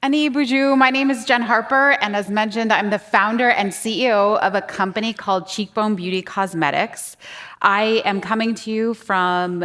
Ani Buju, my name is Jenn Harper, and as mentioned, I'm the founder and CEO of a company called Cheekbone Beauty Cosmetics. I am coming to you from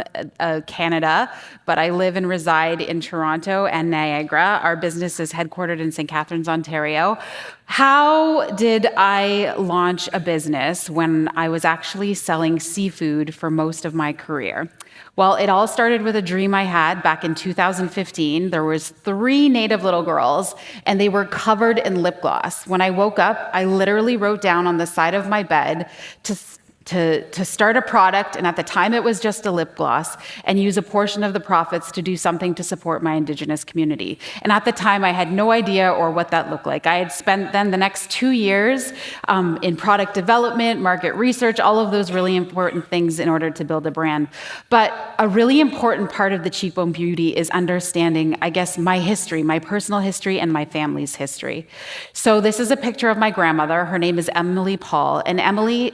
Canada, but I live and reside in Toronto and Niagara. Our business is headquartered in St. Catharines, Ontario. How did I launch a business when I was actually selling seafood for most of my career? Well, it all started with a dream I had back in 2015. There was 3 native little girls, and they were covered in lip gloss. When I woke up, I literally wrote down on the side of my bed to start a product, and at the time it was just a lip gloss, and use a portion of the profits to do something to support my Indigenous community. And at the time, I had no idea or what that looked like. I had spent then the next 2 years in product development, market research, all of those really important things in order to build a brand. But a really important part of the Cheekbone Beauty is understanding, I guess, my history, my personal history, and my family's history. So this is a picture of my grandmother. Her name is Emily Paul, and Emily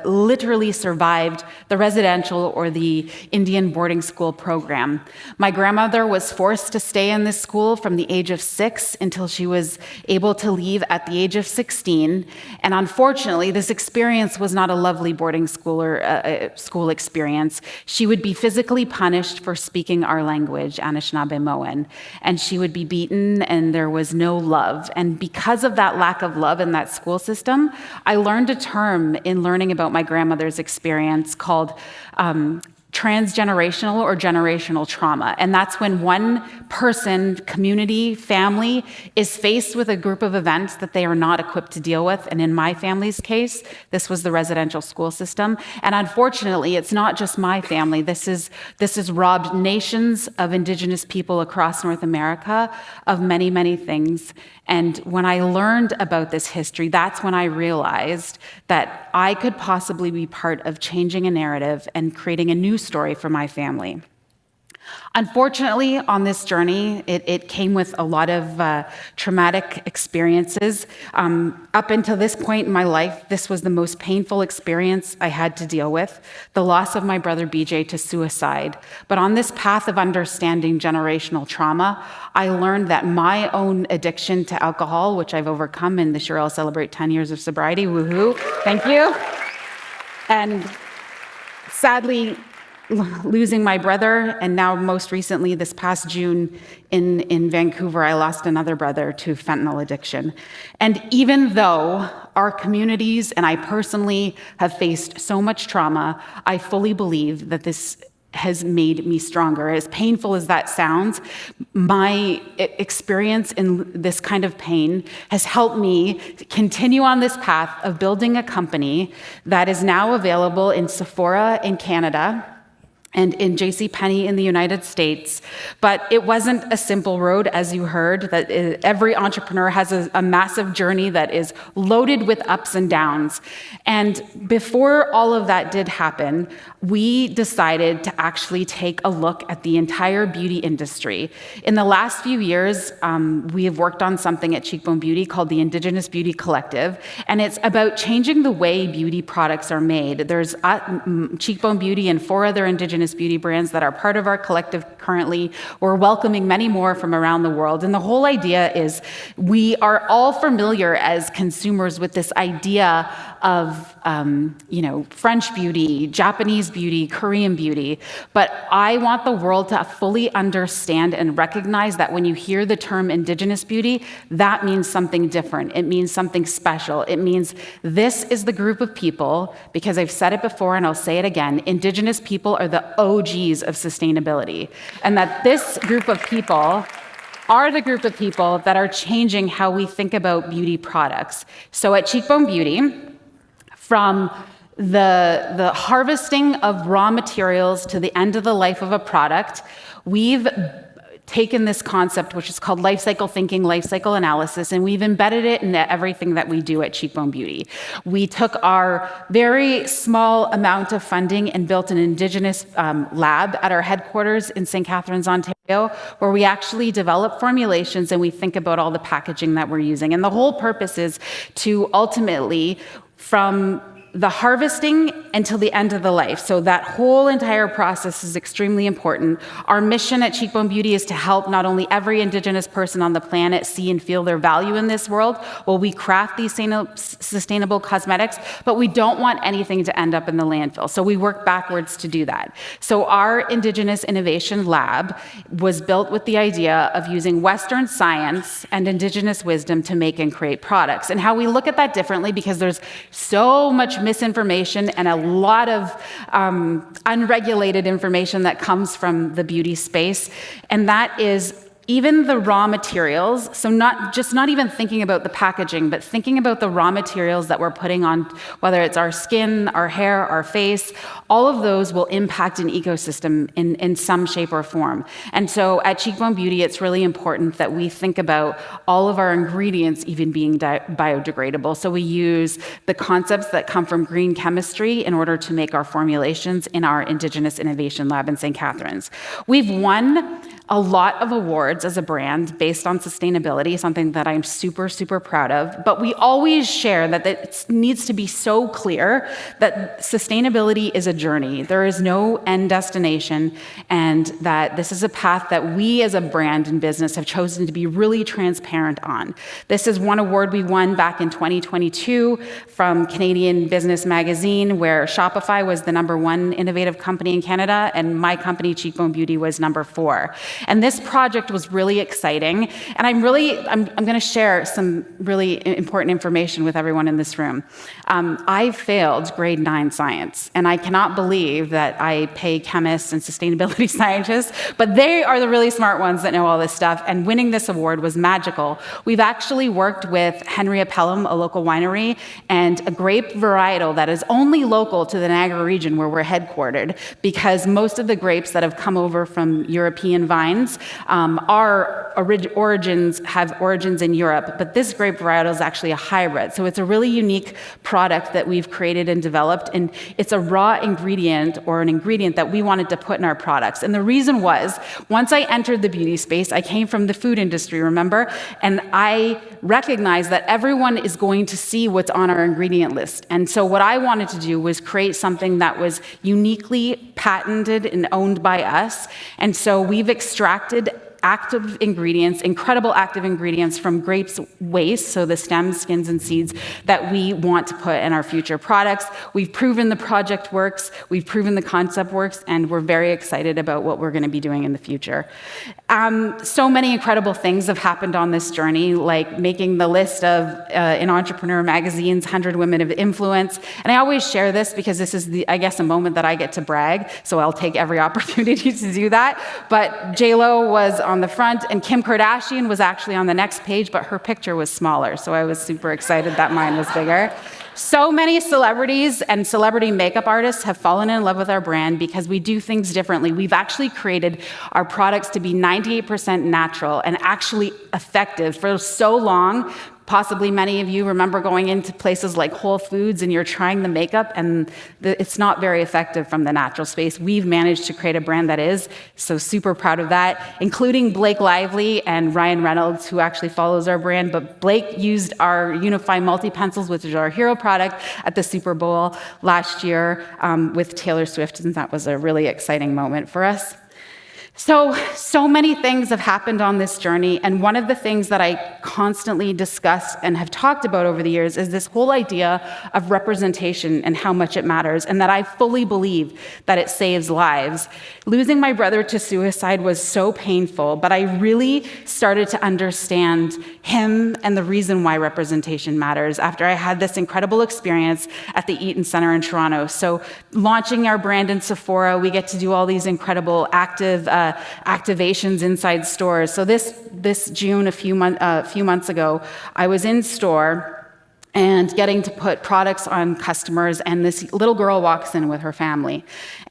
literally survived the residential or the Indian boarding school program. My grandmother was forced to stay in this school from the age of 6 until she was able to leave at the age of 16. And unfortunately, this experience was not a lovely boarding school or school experience. She would be physically punished for speaking our language, Anishinaabe-Moan, and she would be beaten, and there was no love. And because of that lack of love in that school system, I learned a term in learning about my grandmother's experience called transgenerational or generational trauma. And that's when one person, community, family is faced with a group of events that they are not equipped to deal with. And in my family's case, this was the residential school system. And unfortunately, it's not just my family. This has robbed nations of Indigenous people across North America of many, many things. And when I learned about this history, that's when I realized that I could possibly be part of changing a narrative and creating a new story for my family. Unfortunately, on this journey, it came with a lot of traumatic experiences. Up until this point in my life, this was the most painful experience I had to deal with, the loss of my brother BJ to suicide. But on this path of understanding generational trauma, I learned that my own addiction to alcohol, which I've overcome, and this year I'll celebrate 10 years of sobriety, woohoo, thank you. And sadly, losing my brother, and now most recently this past June in Vancouver, I lost another brother to fentanyl addiction. And even though our communities and I personally have faced so much trauma, I fully believe that this has made me stronger. As painful as that sounds, my experience in this kind of pain has helped me continue on this path of building a company that is now available in Sephora in Canada and in JC Penney in the United States. But it wasn't a simple road, as you heard, that every entrepreneur has a massive journey that is loaded with ups and downs. And before all of that did happen, we decided to actually take a look at the entire beauty industry. In the last few years, we have worked on something at Cheekbone Beauty called the Indigenous Beauty Collective, and it's about changing the way beauty products are made. There's Cheekbone Beauty and 4 other Indigenous beauty brands that are part of our collective currently. We're welcoming many more from around the world. And the whole idea is we are all familiar as consumers with this idea of French beauty, Japanese beauty, Korean beauty. But I want the world to fully understand and recognize that when you hear the term Indigenous beauty, that means something different. It means something special. It means this is the group of people, because I've said it before and I'll say it again, Indigenous people are the OGs of sustainability. And that this group of people are the group of people that are changing how we think about beauty products. So at Cheekbone Beauty, from the harvesting of raw materials to the end of the life of a product, we've taken this concept, which is called life cycle thinking, life cycle analysis, and we've embedded it in everything that we do at Cheekbone Beauty. We took our very small amount of funding and built an Indigenous lab at our headquarters in St. Catharines, Ontario, where we actually develop formulations and we think about all the packaging that we're using. And the whole purpose is to ultimately, from the harvesting until the end of the life. So that whole entire process is extremely important. Our mission at Cheekbone Beauty is to help not only every Indigenous person on the planet see and feel their value in this world while we craft these sustainable cosmetics, but we don't want anything to end up in the landfill. So we work backwards to do that. So our Indigenous Innovation Lab was built with the idea of using Western science and Indigenous wisdom to make and create products. And how we look at that differently, because there's so much misinformation and a lot of unregulated information that comes from the beauty space, and that is even the raw materials, so not even thinking about the packaging, but thinking about the raw materials that we're putting on, whether it's our skin, our hair, our face, all of those will impact an ecosystem in some shape or form. And so at Cheekbone Beauty, it's really important that we think about all of our ingredients even being biodegradable. So we use the concepts that come from green chemistry in order to make our formulations in our Indigenous Innovation Lab in St. Catharines. We've won a lot of awards as a brand based on sustainability, something that I'm super, super proud of. But we always share that it needs to be so clear that sustainability is a journey. There is no end destination, and that this is a path that we as a brand and business have chosen to be really transparent on. This is one award we won back in 2022 from Canadian Business Magazine, where Shopify was the #1 innovative company in Canada, and my company, Cheekbone Beauty, was #4. And this project was really exciting. And I'm going to share some really important information with everyone in this room. I failed grade 9 science, and I cannot believe that I pay chemists and sustainability scientists, but they are the really smart ones that know all this stuff, and winning this award was magical. We've actually worked with Henry Appellum, a local winery, and a grape varietal that is only local to the Niagara region where we're headquartered, because most of the grapes that have come over from European vines have origins in Europe, but this grape varietal is actually a hybrid. So it's a really unique product that we've created and developed, and it's a raw ingredient, or an ingredient that we wanted to put in our products. And the reason was, once I entered the beauty space, I came from the food industry, remember? And I recognized that everyone is going to see what's on our ingredient list. And so what I wanted to do was create something that was uniquely patented and owned by us. And so we've extracted active ingredients, incredible active ingredients from grapes waste, so the stems, skins, and seeds that we want to put in our future products. We've proven the project works, we've proven the concept works, and we're very excited about what we're going to be doing in the future. So many incredible things have happened on this journey, like making the list of in Entrepreneur Magazine's 100 Women of Influence. And I always share this because this is, I guess, a moment that I get to brag, so I'll take every opportunity to do that. But J-Lo was on the front, and Kim Kardashian was actually on the next page, but her picture was smaller, so I was super excited that mine was bigger. So many celebrities and celebrity makeup artists have fallen in love with our brand because we do things differently. We've actually created our products to be 98% natural and actually effective. For so long, possibly many of you remember going into places like Whole Foods and you're trying the makeup and it's not very effective from the natural space. We've managed to create a brand that is, so super proud of that, including Blake Lively and Ryan Reynolds, who actually follows our brand. But Blake used our Unify Multi-Pencils, which is our hero product, at the Super Bowl last year with Taylor Swift, and that was a really exciting moment for us. So many things have happened on this journey, and one of the things that I constantly discuss and have talked about over the years is this whole idea of representation and how much it matters, and that I fully believe that it saves lives. Losing my brother to suicide was so painful, but I really started to understand him and the reason why representation matters after I had this incredible experience at the Eaton Centre in Toronto. So launching our brand in Sephora, we get to do all these incredible activations inside stores. So this June, a few months ago, I was in store and getting to put products on customers, and this little girl walks in with her family.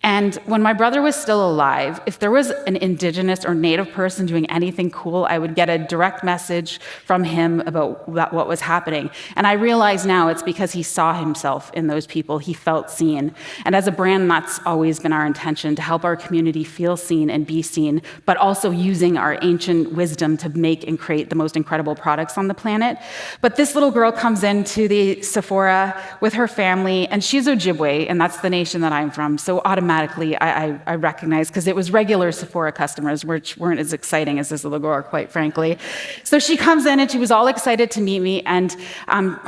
And when my brother was still alive, if there was an Indigenous or Native person doing anything cool, I would get a direct message from him about what was happening. And I realize now it's because he saw himself in those people. He felt seen. And as a brand, that's always been our intention, to help our community feel seen and be seen, but also using our ancient wisdom to make and create the most incredible products on the planet. But this little girl comes into the Sephora with her family, and she's Ojibwe, and that's the nation that I'm from. So automatically, I recognize, because it was regular Sephora customers, which weren't as exciting as this little girl, quite frankly. So she comes in, and she was all excited to meet me, and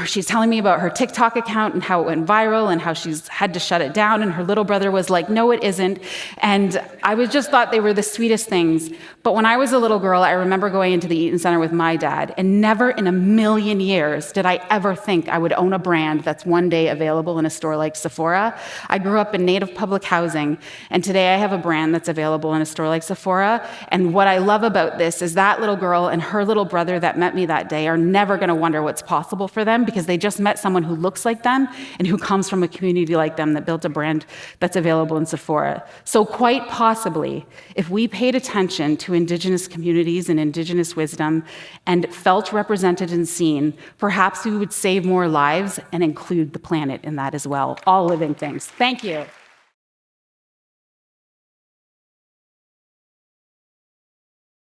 she's telling me about her TikTok account and how it went viral and how she's had to shut it down, and her little brother was like, no, it isn't. And I just thought they were the sweetest things. But when I was a little girl, I remember going into the Eaton Center with my dad, and never in a million years did I ever think I would own a brand that's one day available in a store like Sephora. I grew up in Native public housing, and today I have a brand that's available in a store like Sephora. And what I love about this is that little girl and her little brother that met me that day are never going to wonder what's possible for them, because they just met someone who looks like them and who comes from a community like them that built a brand that's available in Sephora. So quite possibly, if we paid attention to Indigenous communities and Indigenous wisdom and felt represented and seen, perhaps we would save more lives and include the planet in that as well. All living things. Thank you.